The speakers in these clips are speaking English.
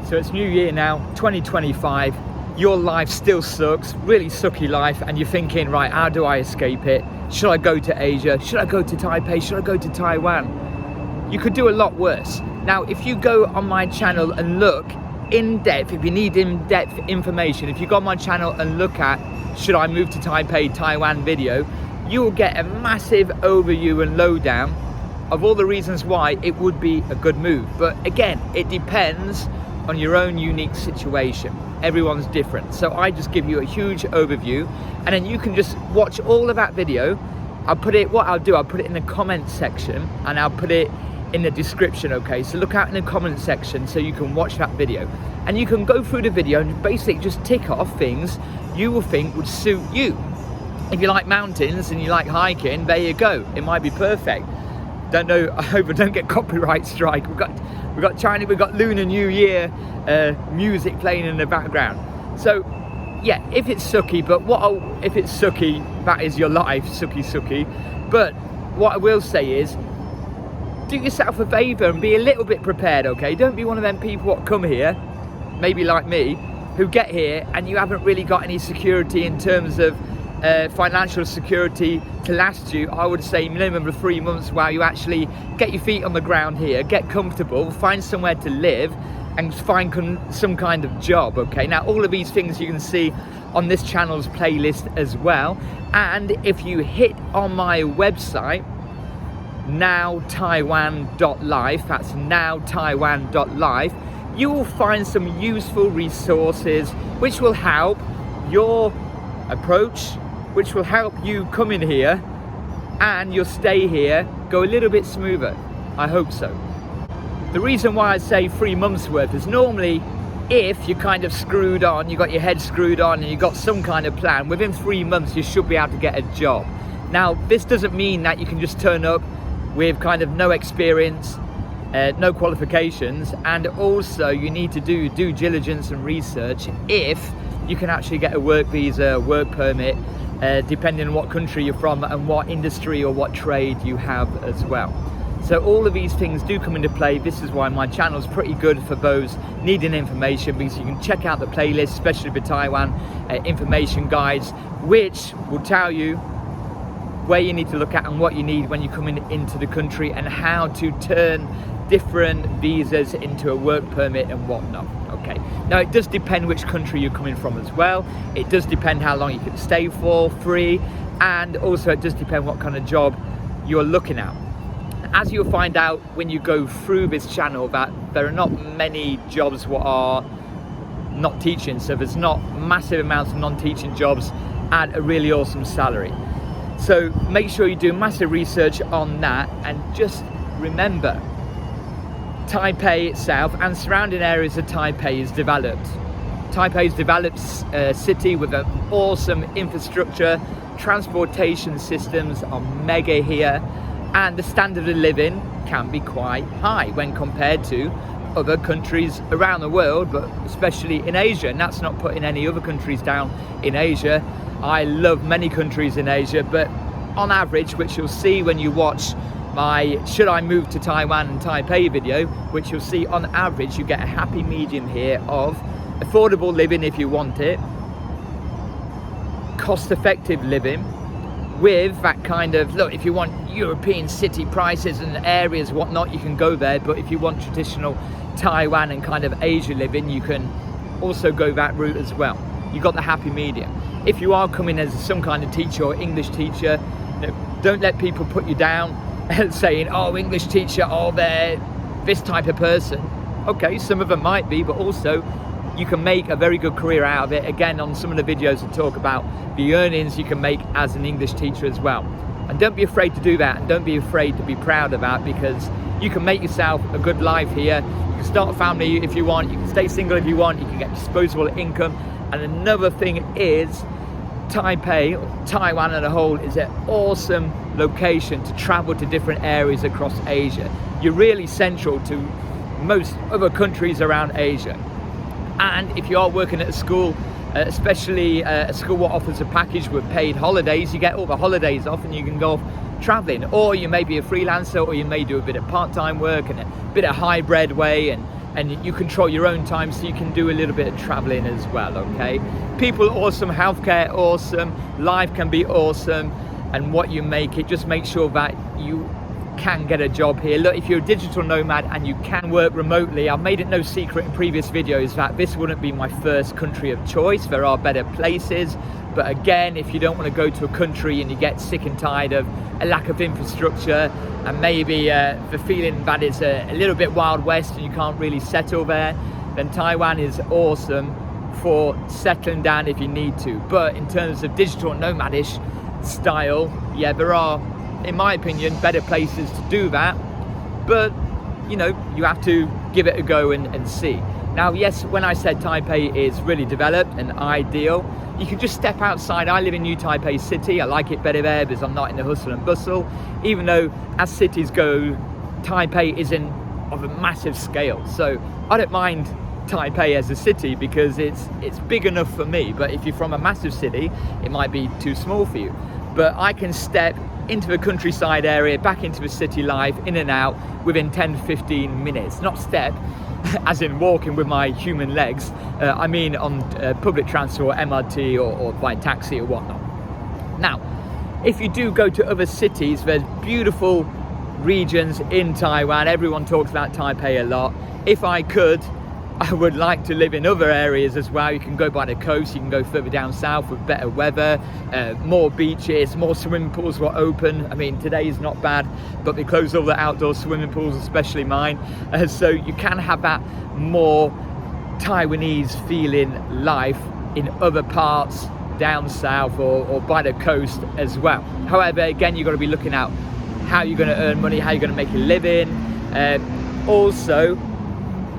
So it's New Year now, 2025. Your life still sucks, really sucky life, and you're thinking, right, how do I escape it? Should I go to Asia? Should I go to Taipei? Should I go to Taiwan? You could do a lot worse. Now, if you go on my channel and look in depth, if you need in-depth information, if you go on my channel and look at should I move to Taipei, Taiwan video, you will get a massive overview and lowdown of all the reasons why it would be a good move. But again, it depends on your own unique situation. Everyone's different. So I just give you a huge overview, and then you can just watch all of that video. I'll put it in the comment section, and I'll put it in the description, okay? So look out in the comment section so you can watch that video. And you can go through the video and basically just tick off things you will think would suit you. If you like mountains and you like hiking, there you go. It might be perfect. Don't know, I hope I don't get copyright strike. We've got China, we've got Lunar New Year music playing in the background. So yeah, if it's sucky, if it's sucky, that is your life, sucky. But what I will say is, do yourself a favour and be a little bit prepared, okay? Don't be one of them people that come here, maybe like me, who get here and you haven't really got any security in terms of financial security to last you. I would say minimum of 3 months while you actually get your feet on the ground here, get comfortable, find somewhere to live, and find some kind of job, okay? Now, all of these things you can see on this channel's playlist as well. And if you hit on my website, nowtaiwan.life, that's nowtaiwan.life, you will find some useful resources which will help your approach, which will help you come in here and your stay here go a little bit smoother. I hope so. The reason why I say 3 months worth is normally if you're kind of screwed on, you got your head screwed on and you got some kind of plan, within 3 months you should be able to get a job. Now, this doesn't mean that you can just turn up with kind of no experience, no qualifications, and also you need to do due diligence and research if you can actually get a work visa, work permit, depending on what country you're from and what industry or what trade you have as well. So all of these things do come into play. This is why my channel is pretty good for those needing information, because you can check out the playlist, especially for Taiwan, information guides, which will tell you where you need to look at and what you need when you're coming into the country, and how to turn different visas into a work permit and whatnot. Okay, now it does depend which country you're coming from as well. It does depend how long you can stay for free, and also it does depend what kind of job you're looking at. As you'll find out when you go through this channel, that there are not many jobs what are not teaching, so there's not massive amounts of non-teaching jobs at a really awesome salary. So make sure you do massive research on that, and just remember, Taipei itself and surrounding areas of Taipei is developed. Taipei is a developed city with an awesome infrastructure, transportation systems are mega here, and the standard of living can be quite high when compared to other countries around the world, but especially in Asia. And that's not putting any other countries down in Asia. I love many countries in Asia, but on average, which you'll see when you watch my Should I Move to Taiwan and Taipei video, which you'll see on average you get a happy medium here of affordable living if you want it, cost-effective living, with that kind of, look, if you want European city prices and areas whatnot, you can go there, but if you want traditional Taiwan and kind of Asia living, you can also go that route as well. You've got the happy medium. If you are coming as some kind of teacher or English teacher, don't let people put you down saying, oh, English teacher, oh, they're this type of person. Okay, some of them might be, but also you can make a very good career out of it. Again, on some of the videos I talk about the earnings you can make as an English teacher as well. And don't be afraid to do that, and don't be afraid to be proud of that, because you can make yourself a good life here. You can start a family if you want, you can stay single if you want, you can get disposable income. And another thing is, Taipei, Taiwan as a whole, is an awesome location to travel to different areas across Asia. You're really central to most other countries around Asia. And if you are working at a school, especially a school that offers a package with paid holidays, you get all the holidays off and you can go off traveling. Or you may be a freelancer, or you may do a bit of part-time work and a bit of hybrid way, and and you control your own time, so you can do a little bit of traveling as well, okay? People awesome, healthcare awesome, life can be awesome, and what you make it, just make sure that you can get a job here. Look, if you're a digital nomad and you can work remotely, I've made it no secret in previous videos that this wouldn't be my first country of choice. There are better places, but again, if you don't want to go to a country and you get sick and tired of a lack of infrastructure and maybe the feeling that it's a little bit Wild West and you can't really settle there, then Taiwan is awesome for settling down if you need to. But in terms of digital nomadish style, yeah, there are, in my opinion, better places to do that, but you know, you have to give it a go and see. Now, yes, when I said Taipei is really developed and ideal, you can just step outside. I live in New Taipei City. I like it better there because I'm not in the hustle and bustle, even though as cities go, Taipei isn't of a massive scale. So I don't mind Taipei as a city because it's big enough for me, but if you're from a massive city, it might be too small for you. But I can step into the countryside area, back into the city life, in and out within 10 to 15 minutes. Not step as in walking with my human legs, I mean on public transport, MRT or by taxi or whatnot. Now, if you do go to other cities, there's beautiful regions in Taiwan. Everyone talks about Taipei a lot. If I could, I would like to live in other areas as well. You can go by the coast, you can go further down south with better weather, more beaches, more swimming pools were open. I mean, today is not bad, but they closed all the outdoor swimming pools, especially mine. So you can have that more Taiwanese feeling life in other parts down south or by the coast as well. However, again, you've got to be looking at how you're going to earn money, how you're going to make a living. Also,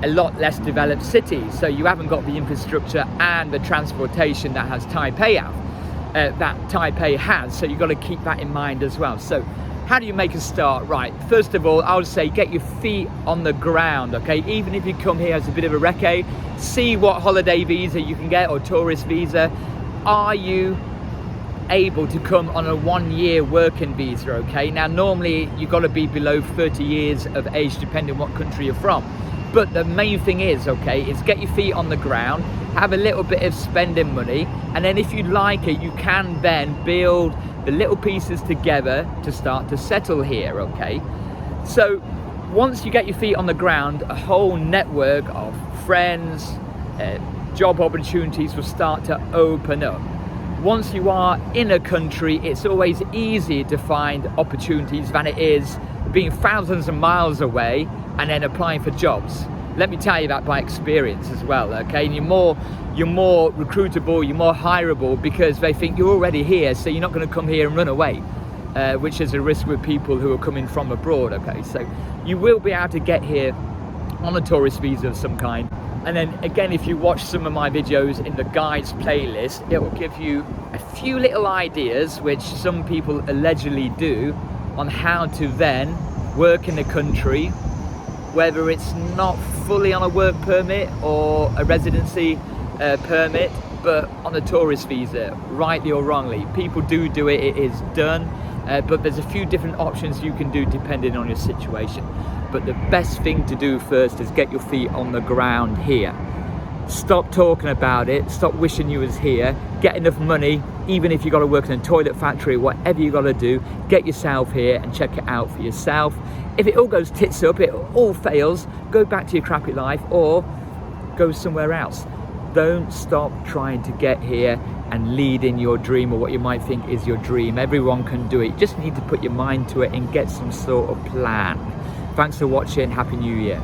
a lot less developed cities, so you haven't got the infrastructure and the transportation that Taipei has, so you've got to keep that in mind as well. So how do you make a start? Right, first of all, I would say get your feet on the ground, okay? Even if you come here as a bit of a recce, see what holiday visa you can get or tourist visa. Are you able to come on a 1-year working visa, okay? Now, normally you've got to be below 30 years of age, depending on what country you're from. But the main thing is, okay, is get your feet on the ground, have a little bit of spending money, and then if you like it, you can then build the little pieces together to start to settle here, okay? So once you get your feet on the ground, a whole network of friends, job opportunities will start to open up. Once you are in a country, it's always easier to find opportunities than it is being thousands of miles away and then applying for jobs. Let me tell you that by experience as well, okay? And you're more recruitable, you're more hireable because they think you're already here, so you're not going to come here and run away, which is a risk with people who are coming from abroad, okay? So you will be able to get here on a tourist visa of some kind. And then again, if you watch some of my videos in the guides playlist, it will give you a few little ideas, which some people allegedly do, on how to then work in the country, whether it's not fully on a work permit or a residency permit, but on a tourist visa, rightly or wrongly. People do it, it is done, but there's a few different options you can do depending on your situation. But the best thing to do first is get your feet on the ground here. Stop talking about it, stop wishing you was here, get enough money, even if you got to work in a toilet factory, whatever you got to do, get yourself here and check it out for yourself. If it all goes tits up, it all fails, go back to your crappy life or go somewhere else. Don't stop trying to get here and lead in your dream or what you might think is your dream. Everyone can do it. You just need to put your mind to it and get some sort of plan. Thanks for watching. Happy New Year.